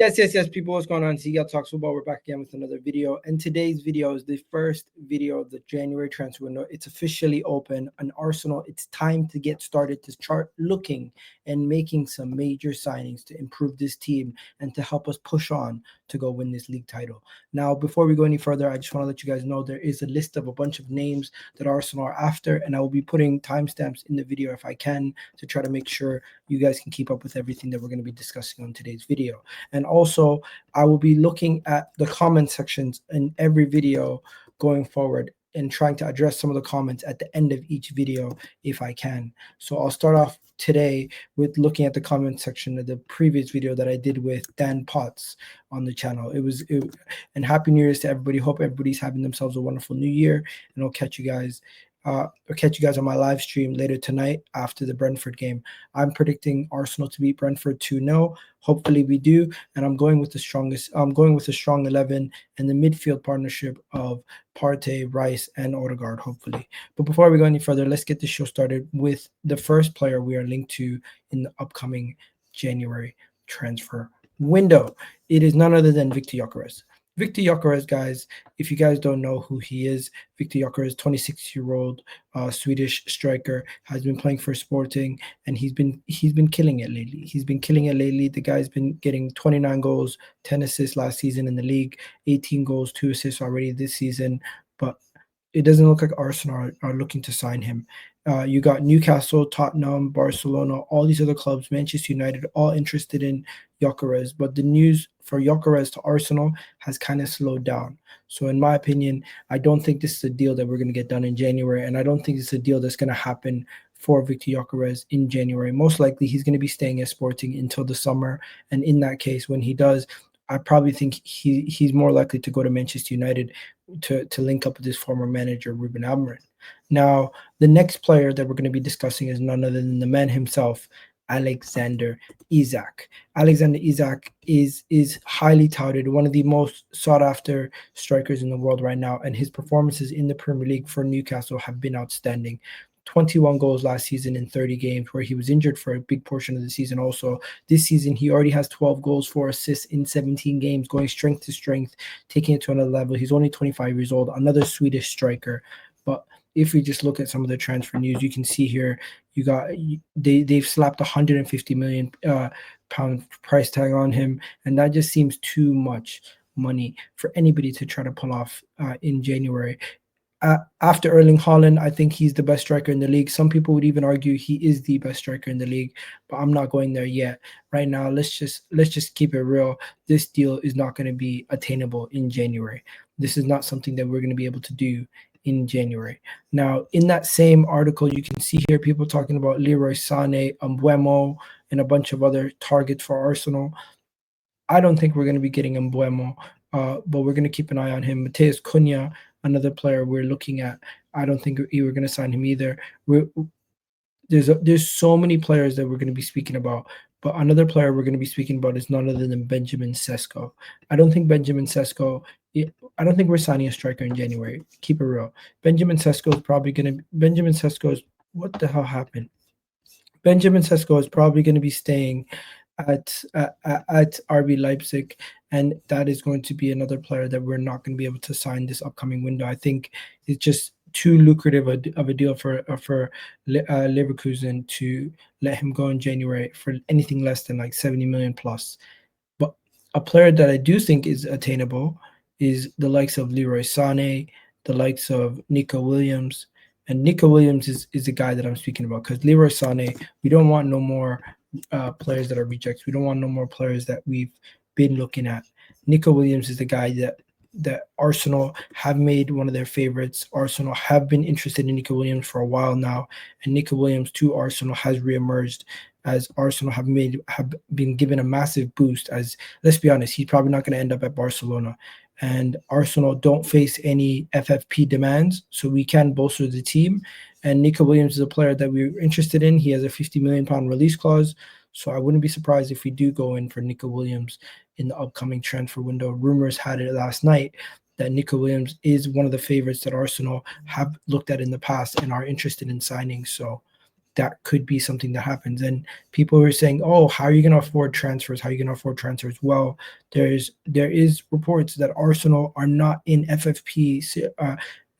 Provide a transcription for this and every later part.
Yes, people, what's going on? Egal Talks Football. We're back again with another video, and today's video is the first video of the January transfer window. It's officially open, and Arsenal, it's time to get started to start looking and making some major signings to improve this team and to help us push on to go win this league title. Now, before we go any further, I just want to let you guys know there is a list of a bunch of names that Arsenal are after, and I will be putting timestamps in the video if I can to try to make sure you guys can keep up with everything that we're going to be discussing on today's video. And also, I will be looking at the comment sections in every video going forward and trying to address some of the comments at the end of each video if I can. So I'll start off today with looking at the comment section of the previous video that I did with Dan Potts on the channel. And Happy New Year's to everybody. Hope everybody's having themselves a wonderful new year, and I'll catch you guys on my live stream later tonight after the Brentford game. I'm predicting Arsenal to beat Brentford 2-0. Hopefully we do, and I'm going with a strong 11 and the midfield partnership of Partey, Rice, and Odegaard, hopefully. But before we go any further, let's get the show started with the first player we are linked to in the upcoming January transfer window. It is none other than Viktor Gyokeres. Viktor Gyokeres, guys, if you guys don't know who he is, Viktor Gyokeres, 26-year-old Swedish striker, has been playing for Sporting, and he's been killing it lately. The guy's been getting 29 goals, 10 assists last season in the league, 18 goals, 2 assists already this season, but it doesn't look like Arsenal are looking to sign him. You got Newcastle, Tottenham, Barcelona, all these other clubs, Manchester United, all interested in Gyokeres, but the news for Gyokeres to Arsenal has kind of slowed down. So in my opinion, I don't think this is a deal that we're going to get done in January, and I don't think it's a deal that's going to happen for Viktor Gyokeres in January. Most likely he's going to be staying at Sporting until the summer, and in that case, when he does, I probably think he's more likely to go to Manchester United to link up with his former manager, Ruben Amorim. Now, the next player that we're going to be discussing is none other than the man himself, Alexander Isak. Alexander Isak is highly touted, one of the most sought-after strikers in the world right now, and his performances in the Premier League for Newcastle have been outstanding. 21 goals last season in 30 games, where he was injured for a big portion of the season. Also, this season, he already has 12 goals, 4 assists in 17 games, going strength to strength, taking it to another level. He's only 25 years old, another Swedish striker. But if we just look at some of the transfer news, you can see here, they've slapped 150 million pound price tag on him, and that just seems too much money for anybody to try to pull off in January. After Erling Haaland, I think he's the best striker in the league. Some people would even argue he is the best striker in the league, but I'm not going there yet. Right now, let's just keep it real. This deal is not going to be attainable in January. This is not something that we're going to be able to do in January. Now, in that same article, you can see here people talking about Leroy Sané, Mbeumo, and a bunch of other targets for Arsenal. I don't think we're going to be getting Mbeumo, but we're going to keep an eye on him. Matheus Cunha, another player we're looking at. I don't think we're going to sign him either. There's so many players that we're going to be speaking about, but another player we're going to be speaking about is none other than Benjamin Sesko. I don't think we're signing a striker in January. Keep it real. What the hell happened? Benjamin Sesko is probably going to be staying at RB Leipzig, and that is going to be another player that we're not going to be able to sign this upcoming window. I think it's just too lucrative of a deal for Leverkusen to let him go in January for anything less than like 70 million plus. But a player that I do think is attainable is the likes of Leroy Sané, the likes of Nico Williams. And Nico Williams is the guy that I'm speaking about, because Leroy Sané, we don't want no more players that are rejects. We don't want no more players that we've been looking at. Nico Williams is the guy that Arsenal have made one of their favorites. Arsenal have been interested in Nico Williams for a while now, and Nico Williams to Arsenal has reemerged as Arsenal have been given a massive boost. As, let's be honest, he's probably not going to end up at Barcelona, and Arsenal don't face any FFP demands, so we can bolster the team. And Nico Williams is a player that we're interested in. He has a £50 million release clause, so I wouldn't be surprised if we do go in for Nico Williams in the upcoming transfer window. Rumors had it last night that Nico Williams is one of the favorites that Arsenal have looked at in the past and are interested in signing. So that could be something that happens. And people are saying, "Oh, how are you going to afford transfers? How are you going to afford transfers?" Well, there is reports that Arsenal are not in FFP.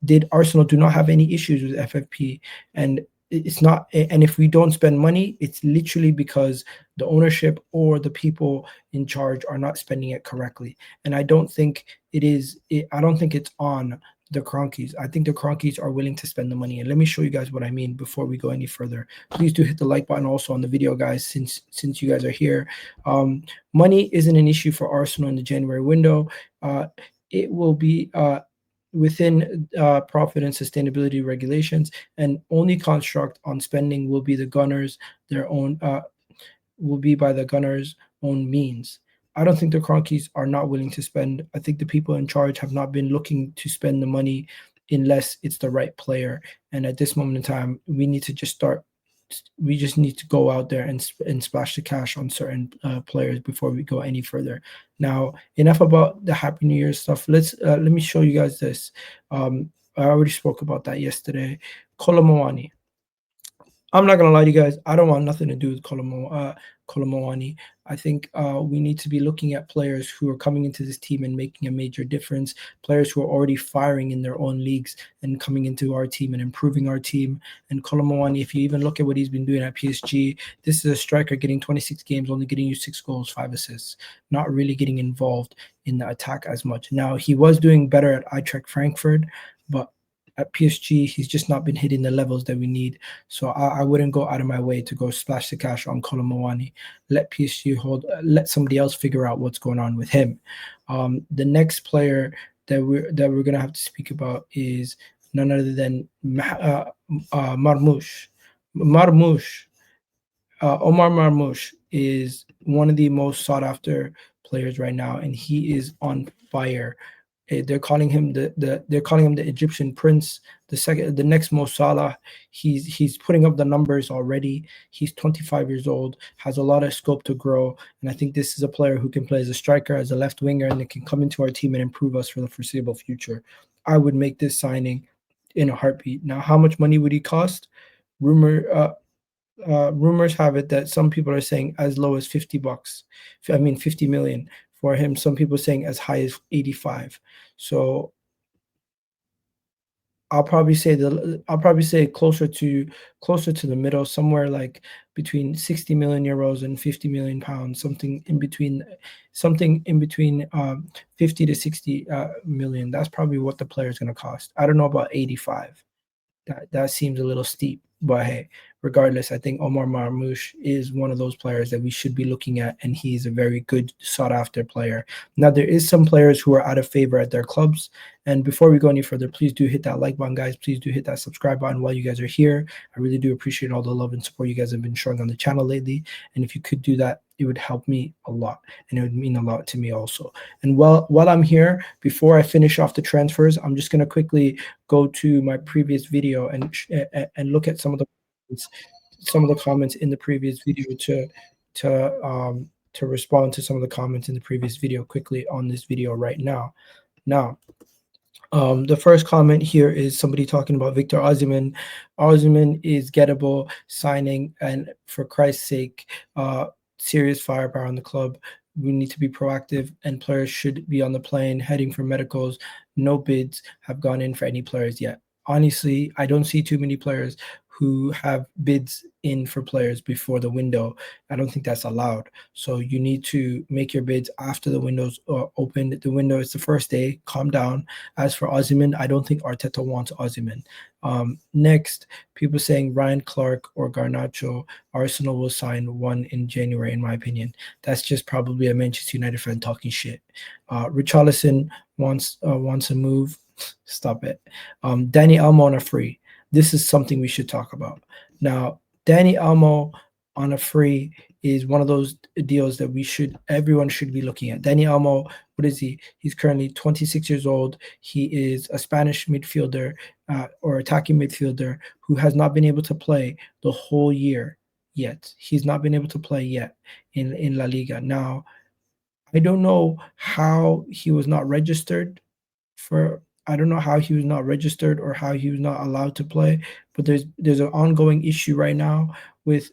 Did Arsenal do not have any issues with FFP, and it's not. And if we don't spend money, it's literally because the ownership or the people in charge are not spending it correctly. And I don't think it is. I don't think it's on the Cronkies. I think the Cronkies are willing to spend the money. And let me show you guys what I mean before we go any further. Please do hit the like button also on the video, guys, since you guys are here. Money isn't an issue for Arsenal in the January window. It will be within profit and sustainability regulations, and only construct on spending will be the Gunners, their own will be by the Gunners' own means. I don't think the Cronkies are not willing to spend. I think the people in charge have not been looking to spend the money unless it's the right player. And at this moment in time, we need to just start. We just need to go out there and splash the cash on certain players before we go any further. Now, enough about the Happy New Year stuff. Let me show you guys this. I already spoke about that yesterday. Muani. I'm not gonna lie to you guys. I don't want nothing to do with Muani. I think we need to be looking at players who are coming into this team and making a major difference. Players who are already firing in their own leagues and coming into our team and improving our team. And Muani, if you even look at what he's been doing at PSG, this is a striker getting 26 games, only getting you 6 goals, 5 assists, not really getting involved in the attack as much. Now he was doing better at Eintracht Frankfurt, but at PSG, he's just not been hitting the levels that we need. So I wouldn't go out of my way to go splash the cash on Muani. Let PSG let somebody else figure out what's going on with him. The next player that we're gonna have to speak about is none other than Marmoush. Omar Marmoush is one of the most sought after players right now, and he is on fire. They're calling him the Egyptian prince, the next Mo Salah. He's putting up the numbers already. He's 25 years old, has a lot of scope to grow, and I think this is a player who can play as a striker, as a left winger, and it can come into our team and improve us for the foreseeable future. I would make this signing in a heartbeat. Now, how much money would he cost? Rumors have it that some people are saying as low as $50. 50 million for him. Some people saying as high as 85. So I'll probably say closer to the middle, somewhere like between 60 million euros and 50 million pounds, something in between 50 to 60 million. That's probably what the player is going to cost. I don't know about 85. That seems a little steep, but hey, regardless, I think Omar Marmoush is one of those players that we should be looking at, and he's a very good sought after player. Now, there is some players who are out of favor at their clubs, and before we go any further, please do hit that like button, guys. Please do hit that subscribe button while you guys are here. I really do appreciate all the love and support you guys have been showing on the channel lately, and if you could do that, it would help me a lot, and it would mean a lot to me also. And while I'm here, before I finish off the transfers, I'm just going to quickly go to my previous video and look at some of the comments in the previous video to respond to some of the comments in the previous video quickly on this video right now. The first comment here is somebody talking about Victor Osimhen. Osimhen is gettable signing, and for Christ's sake, serious firepower in the club. We need to be proactive, and players should be on the plane heading for medicals. No bids have gone in for any players yet. Honestly, I don't see too many players who have bids in for players before the window. I don't think that's allowed. So you need to make your bids after the window's open. The window is the first day. Calm down. As for Osimhen, I don't think Arteta wants Osimhen. Next, people saying Ryan Clark or Garnacho. Arsenal will sign one in January, in my opinion. That's just probably a Manchester United fan talking shit. Richarlison wants a move. Stop it. Dani Olmo on a free. This is something we should talk about. Now, Dani Olmo on a free is one of those deals that everyone should be looking at. Dani Olmo, what is he? He's currently 26 years old. He is a Spanish midfielder or attacking midfielder who has not been able to play the whole year yet. He's not been able to play yet in La Liga. Now, I don't know how he was not registered for I don't know how he was not registered or how he was not allowed to play, but there's an ongoing issue right now with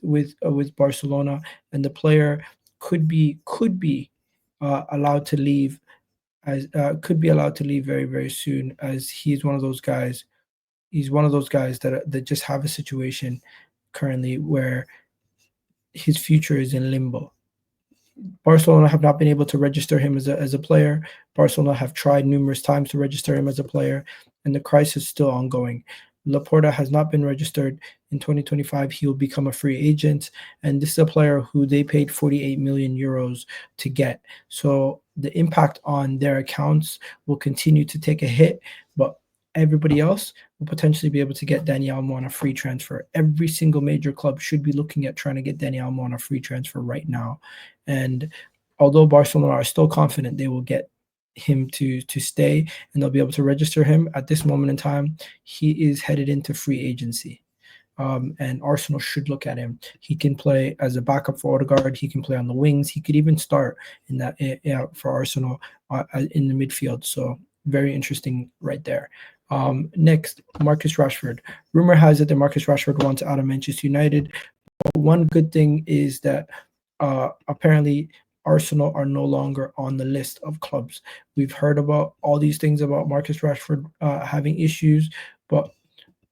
Barcelona, and the player could be allowed to leave as could be allowed to leave very very soon, as he's one of those guys. He's one of those guys that just have a situation currently where his future is in limbo. Barcelona have not been able to register him as a player. Barcelona have tried numerous times to register him as a player, and the crisis is still ongoing. Laporta has not been registered. In 2025, he will become a free agent, and this is a player who they paid 48 million euros to get. So the impact on their accounts will continue to take a hit, but everybody else will potentially be able to get Dani Olmo on a free transfer. Every single major club should be looking at trying to get Dani Olmo on a free transfer right now. And although Barcelona are still confident they will get him to stay and they'll be able to register him, at this moment in time, he is headed into free agency. And Arsenal should look at him. He can play as a backup for Odegaard. He can play on the wings. He could even start in that for Arsenal in the midfield. So very interesting right there. Next, Marcus Rashford. Rumor has it that Marcus Rashford wants out of Manchester United. But one good thing is that apparently Arsenal are no longer on the list of clubs. We've heard about all these things about Marcus Rashford having issues, but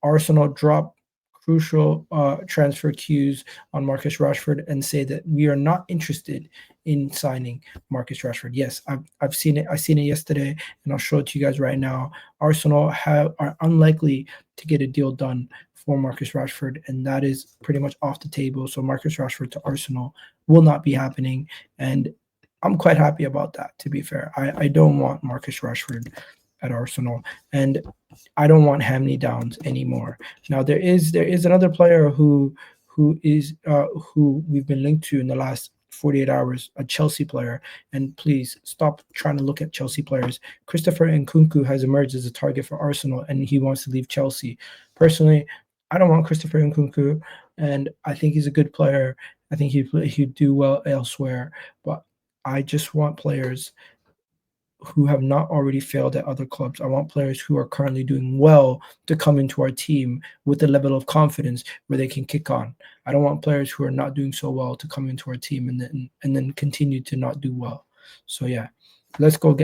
Arsenal dropped crucial transfer cues on Marcus Rashford and say that we are not interested in signing Marcus Rashford. Yes, I've seen it. I seen it yesterday, and I'll show it to you guys right now. Arsenal are unlikely to get a deal done for Marcus Rashford, and that is pretty much off the table. So Marcus Rashford to Arsenal will not be happening, and I'm quite happy about that, to be fair. I don't want Marcus Rashford at Arsenal, and I don't want hand-me-downs anymore. Now there is another player who we've been linked to in the last 48 hours, a Chelsea player. And please stop trying to look at Chelsea players. Christopher Nkunku has emerged as a target for Arsenal, and he wants to leave Chelsea. Personally, I don't want Christopher Nkunku, and I think he's a good player. I think he'd do well elsewhere, but I just want players who have not already failed at other clubs. I want players who are currently doing well to come into our team with a level of confidence where they can kick on. I don't want players who are not doing so well to come into our team and then continue to not do well. So yeah, let's go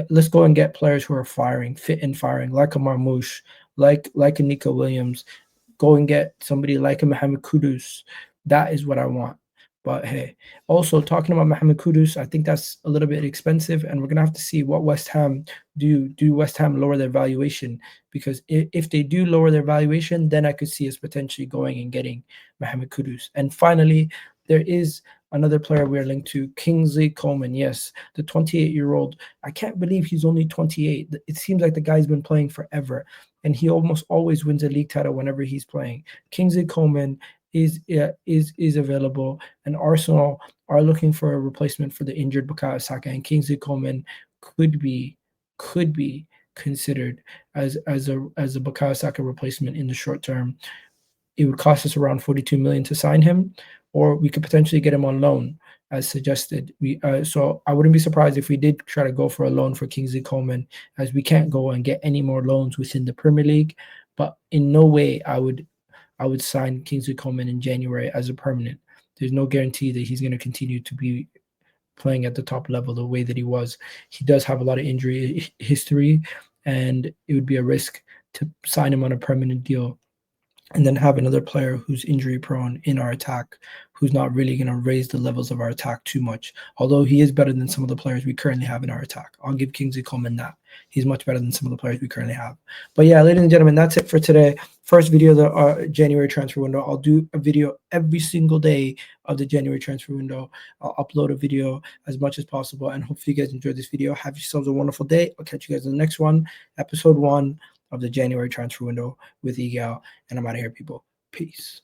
and get players who are firing, fit and firing, like Omar Marmoush, like a Nico Williams. Go and get somebody like a Mohamed Kudus. That is what I want. But hey, also talking about Mohamed Kudus, I think that's a little bit expensive, and we're gonna have to see what West Ham do. Do West Ham lower their valuation? Because if they do lower their valuation, then I could see us potentially going and getting Mohamed Kudus. And finally, there is another player we're linked to, Kingsley Coman. Yes, the 28-year-old. I can't believe he's only 28. It seems like the guy's been playing forever, and he almost always wins a league title whenever he's playing. Kingsley Coman is available, and Arsenal are looking for a replacement for the injured Bukayo Saka, and Kingsley Coman could be considered as a Bukayo Saka replacement in the short term. It would cost us around 42 million to sign him, or we could potentially get him on loan as suggested. So I wouldn't be surprised if we did try to go for a loan for Kingsley Coman, as we can't go and get any more loans within the Premier League. But in no way I would sign Kingsley Coman in January as a permanent. There's no guarantee that he's going to continue to be playing at the top level the way that he was. He does have a lot of injury history, and it would be a risk to sign him on a permanent deal and then have another player who's injury prone in our attack, who's not really going to raise the levels of our attack too much. Although he is better than some of the players we currently have in our attack. I'll give Kingsley Coman that. He's much better than some of the players we currently have. But yeah, ladies and gentlemen, that's it for today. First video of the January transfer window. I'll do a video every single day of the January transfer window. I'll upload a video as much as possible, and hopefully you guys enjoyed this video. Have yourselves a wonderful day. I'll catch you guys in the next one, episode 1 of the January transfer window with Egal. And I'm out of here, people. Peace.